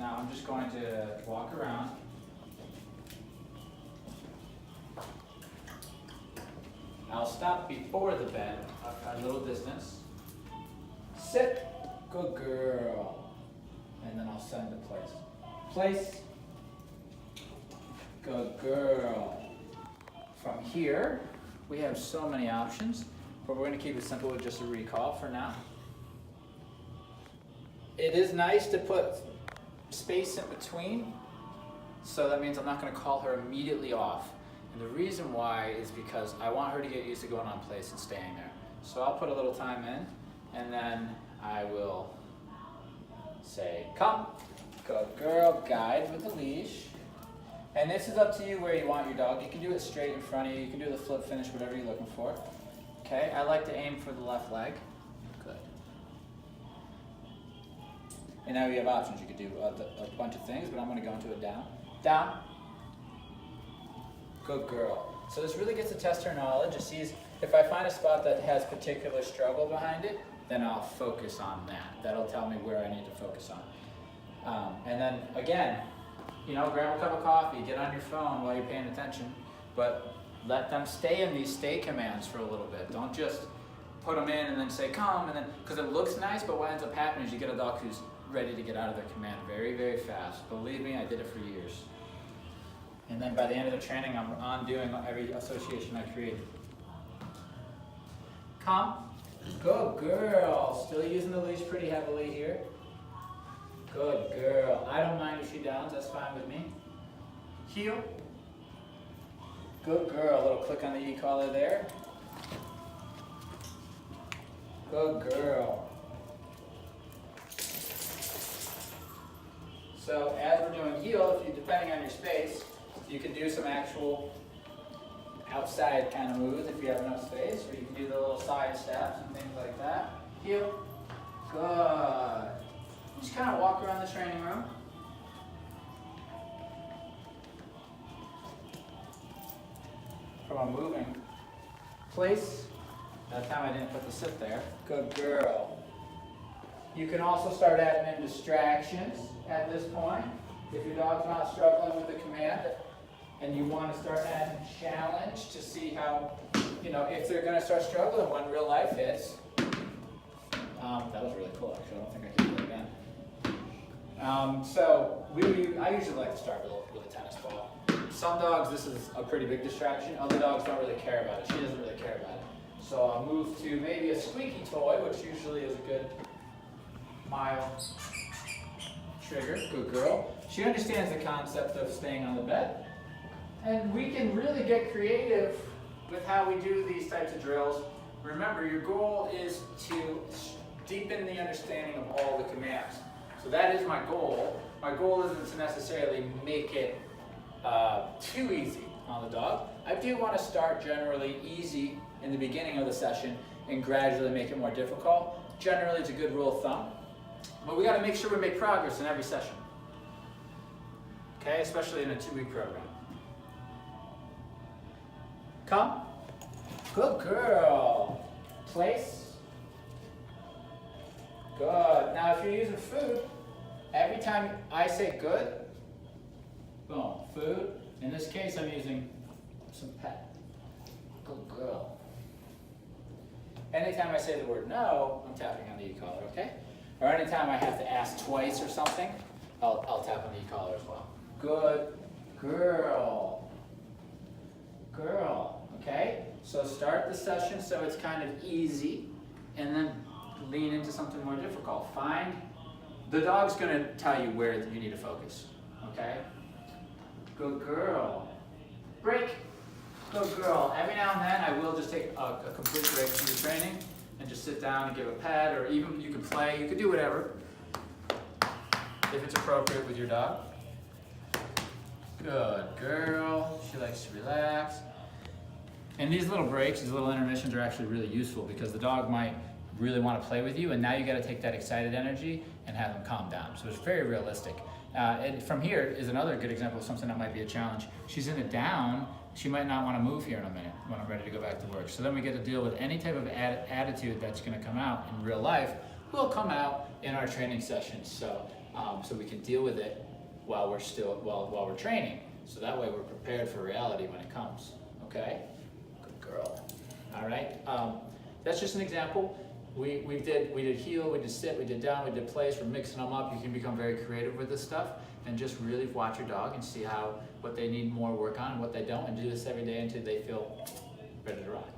Now I'm just going to walk around. I'll stop before the bed, a little distance. Sit, good girl. And then I'll send to place. Place, good girl. From here, we have so many options, but we're gonna keep it simple with just a recall for now. It is nice to put space in between, so that means I'm not gonna call her immediately off. And the reason why is because I want her to get used to going on place and staying there. So I'll put a little time in, and then I will say, come, good girl, guide with the leash. And this is up to you where you want your dog. You can do it straight in front of you. You can do the flip finish, whatever you're looking for. Okay, I like to aim for the left leg. Good. And now you have options. You could do a bunch of things, but I'm gonna go into a down. Down. Good girl. So this really gets to test her knowledge. It sees if I find a spot that has particular struggle behind it, then I'll focus on that. That'll tell me where I need to focus on. And then again, you know, grab a cup of coffee, get on your phone while you're paying attention, but let them stay in these stay commands for a little bit. Don't just put them in and then say come, and then, because it looks nice, but what ends up happening is you get a dog who's ready to get out of their command very, very fast. Believe me, I did it for years. And then by the end of the training, I'm undoing every association I created. Come. Good girl. Still using the leash pretty heavily here. Good girl. I don't mind if she downs, that's fine with me. Heel. Good girl. A little click on the e-collar there. Good girl. So as we're doing heel, depending on your space, you can do some actual outside kind of moves if you have enough space, or you can do the little side steps and things like that. Heel. Good. Just kind of walk around the training room. From a moving place. That time I didn't put the sit there. Good girl. You can also start adding in distractions at this point. If your dog's not struggling with the command and you want to start adding challenge to see how, you know, if they're going to start struggling when real life hits. That was really cool, actually. I don't think I can do it again. I usually like to start with a tennis ball. Some dogs, this is a pretty big distraction. Other dogs don't really care about it. She doesn't really care about it. So I'll move to maybe a squeaky toy, which usually is a good mild trigger. Good girl. She understands the concept of staying on the bed. And we can really get creative with how we do these types of drills. Remember, your goal is to deepen the understanding of all the commands. So that is my goal. My goal isn't to necessarily make it too easy on the dog. I do want to start generally easy in the beginning of the session and gradually make it more difficult. Generally, it's a good rule of thumb. But we got to make sure we make progress in every session. Okay, especially in a 2-week program. Come. Good girl. Place. Good. Now if you're using food, every time I say good, boom, food. In this case, I'm using some pet. Good girl. Anytime I say the word no, I'm tapping on the e-collar, okay? Or anytime I have to ask twice or something, I'll tap on the e-collar as well. Good girl. Girl, okay? So start the session so it's kind of easy, and then lean into something more difficult. The dog's gonna tell you where you need to focus, okay? Good girl. Break. Good girl. Every now and then I will just take a complete break from the training and just sit down and give a pet, or even you can play, you can do whatever if it's appropriate with your dog. Good girl. She likes to relax. And these little breaks, these little intermissions are actually really useful because the dog might really want to play with you, and now you got to take that excited energy and have them calm down. So it's very realistic. And from here is another good example of something that might be a challenge. She's in a down. She might not want to move here in a minute when I'm ready to go back to work. So then we get to deal with any type of attitude that's going to come out in real life will come out in our training sessions. So we can deal with it while we're training. So that way we're prepared for reality when it comes. Okay? Good girl. All right. That's just an example. We did heel, we did sit, we did down, we did place. We're mixing them up. You can become very creative with this stuff, and just really watch your dog and see what they need more work on and what they don't, and do this every day until they feel ready to rock.